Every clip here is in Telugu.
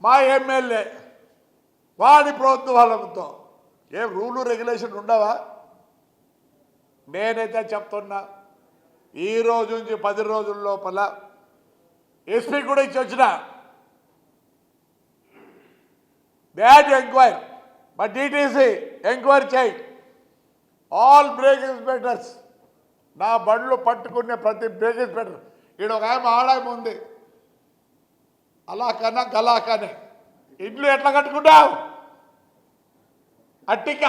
మా ఎమ్మెల్యే వాడి ప్రోత్సాహంతో ఏం రూలు రెగ్యులేషన్ ఉండవా? నేనైతే చెప్తున్నా, ఈ రోజు నుంచి 10 రోజుల లోపల ఎస్పీ కూడా ఇచ్చి వచ్చిన బ్యాడ్ ఎంక్వైరీ, మా డిటిసి ఎంక్వైరీ చేయి. ఆల్ బ్రేక్ ఇన్స్పెక్టర్స్, నా బండ్లు పట్టుకునే ప్రతి బ్రేక్ ఇన్స్పెక్టర్, ఈడ ఒక ఆడాయం ఉంది, అలా కన్నా గలా కానీ ఇంట్లో ఎట్లా కట్టుకుంటావు? అట్టిక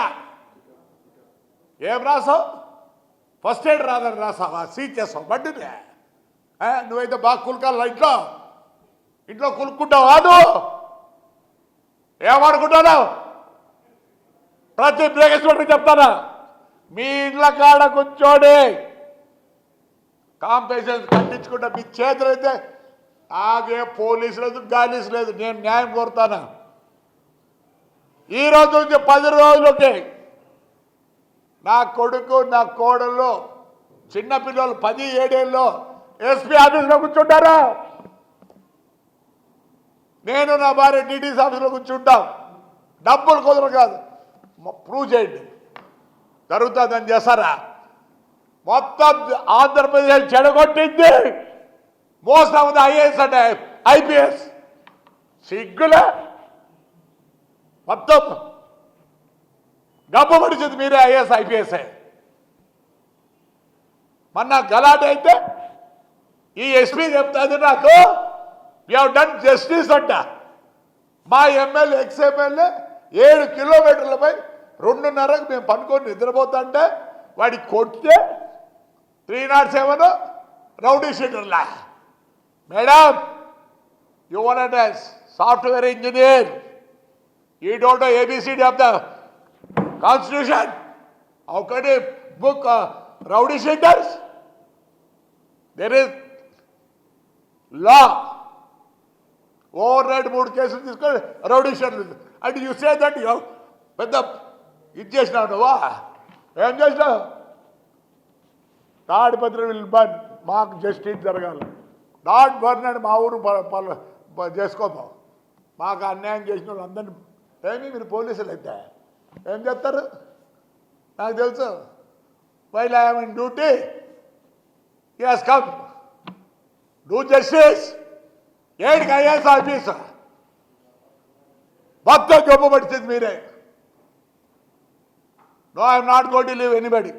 ఏం రాసావు? ఫస్ట్ ఎయిడ్ రాదని రాసావా? సీజ్ చేస్తావు బండిని. నువ్వైతే బాగా కులుకాల ఇంట్లో కులుక్కుంటావు కాదు, ఏమనుకుంటావు? ప్రతి బ్రేక్ ఇన్స్పెక్టర్ చెప్తానా, మీ ఇంట్లో కాడ కూర్చోడి కాంపెన్సేషన్ కట్టించుకుంటా. మీ చేతులు అయితే ఆగే పోలీసు లేదు, గాలీసు లేదు. నేను న్యాయం కోరుతాను. ఈ రోజు నుంచి 10 రోజులకి నా కొడుకు, నా కోడళ్ళు, చిన్నపిల్లలు 10-7 ఏళ్ళు ఎస్పీ ఆఫీస్లో కూర్చుంటారా? నేను నా భార్య డిటిసి ఆఫీస్లో కూర్చుంటాం. డబ్బులు కుదరదు కాదు, ప్రూవ్ చేయండి. జరుగుతుందని చేస్తారా? మొత్తం ఆంధ్రప్రదేశ్ చెడగొట్టింది మోస్ట్ ఆఫ్ ది ఐఏఎస్ అంటే ఐపీఎస్. సిగ్గులే, మొత్తం డబ్బు పడిచింది మీరే ఐఏఎస్ ఐపీఎస్. మొన్న గలాట్ అయితే ఈ ఎస్పీ చెప్తాది నాకు, వీ హ్యావ్ డన్ జస్టిస్ అంట. మా ఎమ్మెల్యే ఎమ్మెల్యే 7 కిలోమీటర్లపై 2:30కు మేము పనుకొని నిద్రపోతుంటే వాడికి కొట్టే 307 రౌడీ షీటర్లా. Madam, you want a software engineer, you don't know ABCD of the constitution. How can you book rowdy sheeters? There is law. Overnight 3 కేసులు తీసుకొని రౌడీ షీటర్లు అంటే యూ సే దట్ యూ పెద్ద ఇది చేసినావు నువ్వా? ఏం చేసినావు? తాడిపత్రి విల్ బర్న్, మాకు జస్టిస్ జరగాలి. నాట్ బర్న్ అని మా ఊరు చేసుకోతాం. మాకు అన్యాయం చేసిన వాళ్ళు అందరినీ ఏమి మీరు పోలీసులు అయితే ఏం చెప్తారు? నాకు తెలుసు. While I am in duty, he has come do justice. ఏడికి ఐఏఎస్ ఆఫీసర్ మొత్తం జబ్బు పడిచింది మీరే. No, I am not going to leave anybody.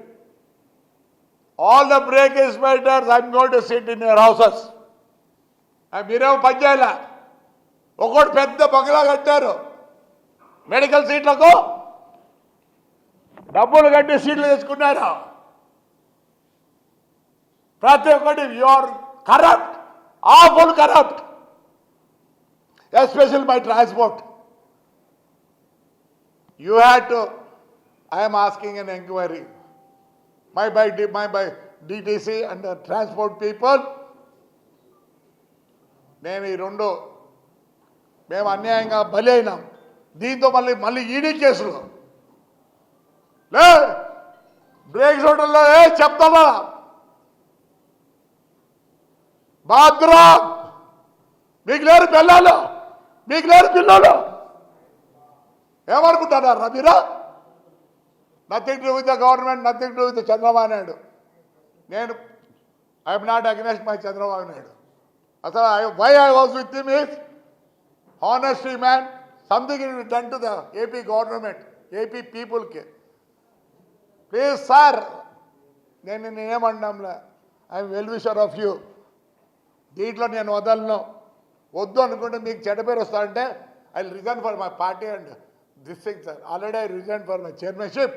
All the break inspectors, I am going to sit in your houses. మీరేమో పని చేయాల. ఒకటి పెద్ద బంగ్లా కట్టారు, మెడికల్ సీట్లకు డబ్బులు కట్టి సీట్లు తెచ్చుకున్నారు. ప్రతి ఒక్కటి you are corrupt, awful corrupt, especially by transport. You had to I am asking an inquiry. My by DTC and the transport people. నేను ఈ రెండు మేము అన్యాయంగా బలి అయినాం. దీంతో మళ్ళీ ఈడీ కేసులు లే బ్రేక్ హోటల్లో చెప్తావా? బాత్రూమ్ మీకు లేరు పిల్లలు, మీకు లేరు పిల్లలు. ఏమనుకుంటున్నారా మీరా? Nothing to with the government, nothing to with Chandrababu Naidu. నేను I'm not against my Chandrababu Naidu. అసలు why I was with him is honesty man, something it done to the AP government, AP పీపుల్కి. ప్లీజ్ సార్, నేనేమన్నాంలే, I'm well wisher of you. దీంట్లో నేను వదలను. వద్దు అనుకుంటే మీకు చెడ్డ పేరు వస్తానంటే I will resign for my party and this thing sir. Already I resign for my chairmanship.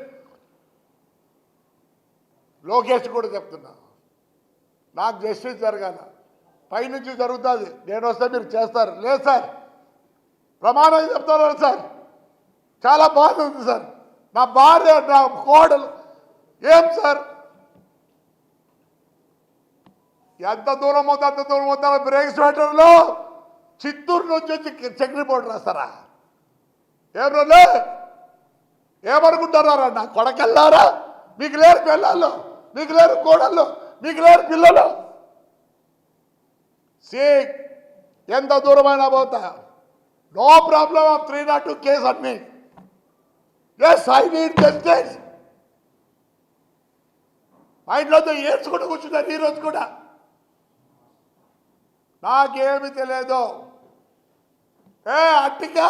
Lokesh కూడా చెప్తున్నా, నాకు జస్టిస్ జరగాల. పైనుంచి జరుగుతుంది, నేను వస్తే మీరు చేస్తారు. లేదు సార్, ప్రమాణం చెప్తాను సార్. చాలా బాధ ఉంది సార్. నా భార్య, నా కోడలు. ఏం సార్, ఎంత దూరం అవుతా అంత దూరం అవుతా బ్రేక్ స్వెటర్లో చిత్తూరు నుంచి వచ్చి చెక్ రిపోర్ట్ రాస్తారా? ఏం రోజు ఏమనుకుంటున్నారా? నా కొడకెళ్ళారా? మీకు లేరు పిల్లలు, మీకు లేరు కోడళ్ళు, మీకు లేరు పిల్లలు. ఎంత దూరమైనా పోతా. No problem of 302 case on me. Yes, I need justice. మా ఇంట్లో ఏడ్చుకుంటూ కూర్చున్నారు ఈరోజు కూడా. నాకేమి తెలియదు. అట్టిగా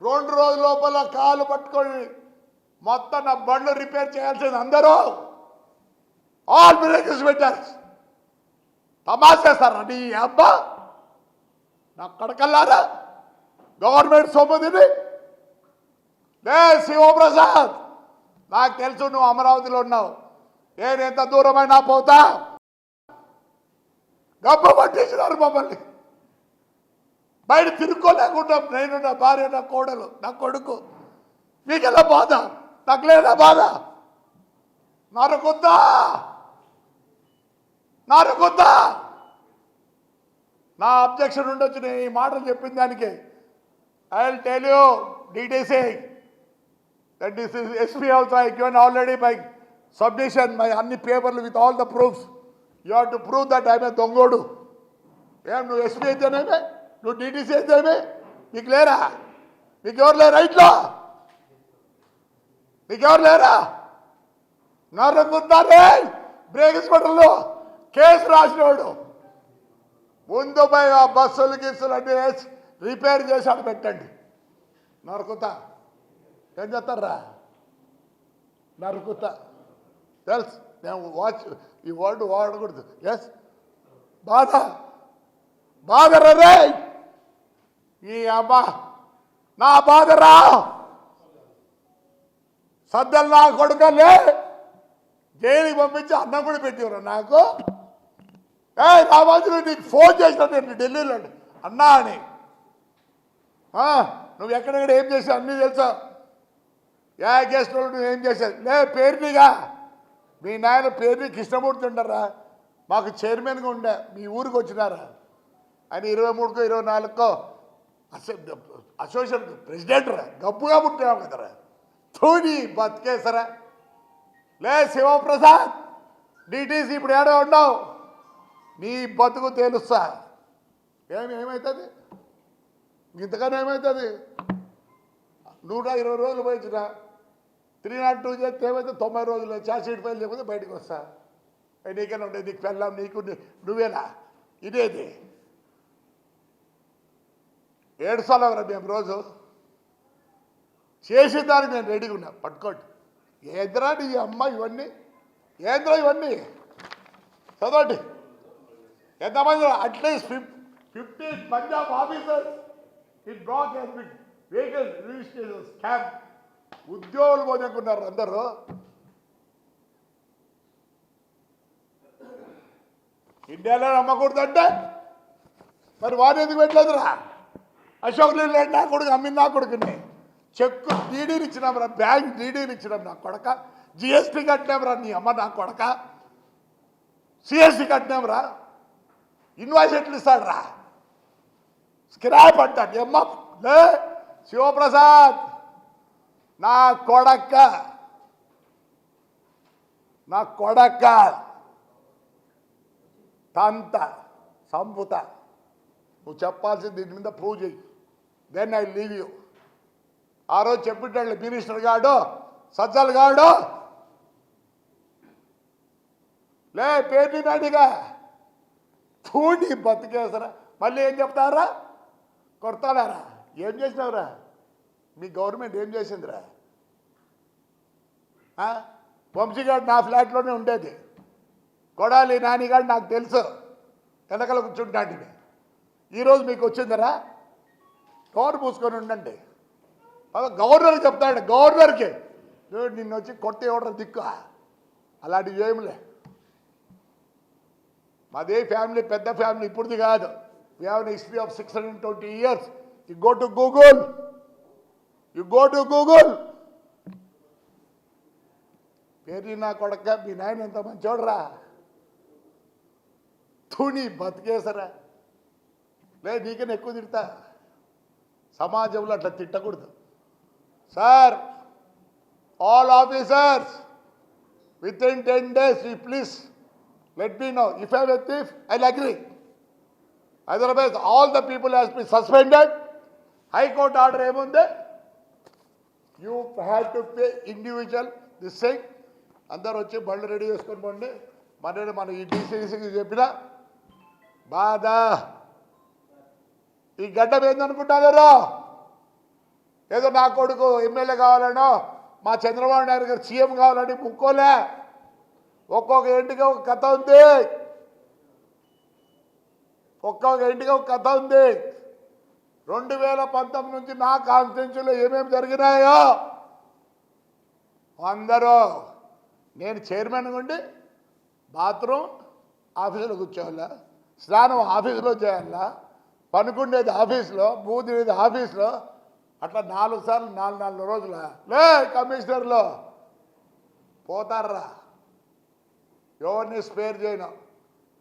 2 రోజుల లోపల కాలు పట్టుకొని మొత్తం నా బండ్లు రిపేర్ చేయాల్సింది అందరూ. ఆల్ బ్రేకర్స్ పెట్టారు. తమాసేస్తారా నీ అబ్బా? నా కడకల్లారా గవర్నమెంట్ సొమ్ముదిని. లే శివప్రసాద్, నాకు తెలుసు నువ్వు అమరావతిలో ఉన్నావు. నేను ఎంత దూరమైనా పోతా. గబ్బ పట్టేసినారు మమ్మల్ని. బయట తిరుక్కోలేకుండా నేను, నా భార్య, నా కోడలు, నా కొడుకు. మీకెలా బాధ? నాకు లేదా బాధ? నరుకుద్దా నరుకుద్దా. నా అబ్జెక్షన్ ఉండొచ్చు నేను ఈ మాటలు చెప్పిన దానికి. I will tell you DTC that this is SP also I given already by submission my అన్ని పేపర్లు with all the proofs. You have to prove that I am a దొంగోడు. ఏం నువ్వు SP అయితేనేమే, నువ్వు DTC అయితేనే, నీకు లేరా? నీకెవరు లేరా ఇంట్లో? నీకెవరు లేరా? నరుకుతారే బ్రేక్ హాస్పిటల్లో కేసు రాసినవాడు. ముందు పోయి ఆ బస్సులు గిస్సులు అన్నీ వేసి రిపేర్ చేసి అక్కడ పెట్టండి. నరుకుతా ఏం చేస్తారా? నరుకుతా తెలుసు. నేను ఈ వర్డ్ వాడకూడదు. ఎస్ బాధ బాధరా ఈ అబ్బా నా బాధరా. సద్దలు నా కొడుకలే జైలుకి పంపించి అన్నం కూడా పెట్టేవారు నాకు. రామాజులు నీకు ఫోన్ చేసిన నేను ఢిల్లీలో అన్నా అని. నువ్వు ఎక్కడెక్కడ ఏం చేసావు అన్నీ తెలుసా? గెస్ట్ నువ్వు ఏం చేశావు? లే పేరునిగా మీ నాయన పేరుని కృష్ణమూర్తి ఉండరా, మాకు చైర్మన్గా ఉండే. మీ ఊరికి వచ్చినారా ఆయన 23కో 24కో అసోసియేషన్ ప్రెసిడెంట్ రా. గబ్బుగా పుట్టావు కదరా. తోని బతికేసరా. లే శివప్రసాద్ DTC ఇప్పుడు ఏడో ఉండవు. నీ బతుకు తెలుస్తా. ఏమవుతుంది ఇంతకన్నా? ఏమవుతుంది? 120 రోజులు పోయించిన 302 చేస్తే ఏమైతే 90 రోజులు ఛార్జ్షీట్ ఫైల్ లేకపోతే బయటకు వస్తా. నీకైనా ఉండేది, నీకు పెళ్ళాం, నీకు నువ్వేనా? ఇదేది ఏడుస్తాలో రా మేము రోజు చేసే దానికి నేను రెడీగా ఉన్నా. పట్టుకోండి. ఏంద్రా నీ అమ్మ ఇవన్నీ? ఏంద్రా ఇవన్నీ? చదవండి ఎంతమంది? At least 50 Punjab officers in black has been vehicle registration scam. ఉద్యోగులు పోదనుకున్నారు అందరూ. ఇండియాలో నమ్మకూడదంటే మరి వారు ఎందుకు పెట్టలేదురా? అశోక్ లేలాండ్ నా కొడుకు అమ్మింది. నా కొడుకుని చెక్కు డీడీలు ఇచ్చినాం రా, బ్యాంక్ డీడీలు ఇచ్చినాం నా కొడక. GST కట్టినాం రా నీ అమ్మ నా కొడక. CST కట్టినాం రా. ఇన్వాయిస్ ఎట్లు ఇస్తాడు రా? స్క్రాప్ అంటాడు అమ్మ. లే శివప్రసాద్ నా కొడక్క, నా కొడక్క తంత సంపుత. నువ్వు చెప్పాల్సింది దీని మీద ప్రూవ్ చేయి. Then I leave you. ఆ రోజు చెప్పిట్టాడు మినిస్టర్ గాడు, సజ్జల్ గాడు. లే పేరు నాడిగా చూడి బతికేసరా. మళ్ళీ ఏం చెప్తారా? కొడతాడారా? ఏం చేసినావురా? మీ గవర్నమెంట్ ఏం చేసిందిరా? వంశీగాడు నా ఫ్లాట్లోనే ఉండేది. కొడాలి నానిగాడు నాకు తెలుసు, వెనకల కూర్చుంటాంటివి. ఈరోజు మీకు వచ్చిందరా? డోర్ మూసుకొని ఉండండి. గవర్నర్కి చెప్తాడు, గవర్నర్కి నిన్ను వచ్చి కొట్ట ఎవడరు దిక్కు. అలాంటివి ఏమిలే. మాదే ఫ్యామిలీ పెద్ద ఫ్యామిలీ, ఇప్పుడుది కాదు. We have an history of 620 years. You go to Google, you go to Google. పేరు నా కొడక, మీ నాయన ఎంత మంచోడరా. తుని బతికేసరా. లే నీకన్నా ఎక్కువ తిడతా. సమాజంలో అట్లా తిట్టకూడదు sir. All officers within 10 days you please let me know. If I have a thief, I'll agree. Otherwise all the people has be suspended. High court order ఏముంది? You have to pay individual this thing. అందరు వచ్చి బళ్ళు రెడీ చేసుకొని పోండి. మన ఈ డీసీసీకి చెప్పిన బాధ. ఈ గడ్డం ఏందనుకుంటున్నారో, ఏదో నా కొడుకు ఎమ్మెల్యే కావాలనో మా చంద్రబాబు నాయుడు గారు సీఎం కావాలని ముక్కోలే. ఒక్కొక్క ఇంటికి ఒక కథ ఉంది, ఒక్కొక్క ఇంటికి ఒక కథ ఉంది. 2019 నుంచి నా కాన్స్టిట్యూన్సీలో ఏమేమి జరిగినాయో అందరూ, నేను చైర్మన్ ఉండి బాత్రూమ్ ఆఫీసులో కూర్చోవాలా, స్నానం ఆఫీసులో చేయాలా, పనుకుండేది ఆఫీసులో, బూదినేది ఆఫీసులో, అట్లా 4 సార్లు 4 రోజుల లే కమిషనర్లో పోతారా, ఎవరిని స్పేర్ చేయను.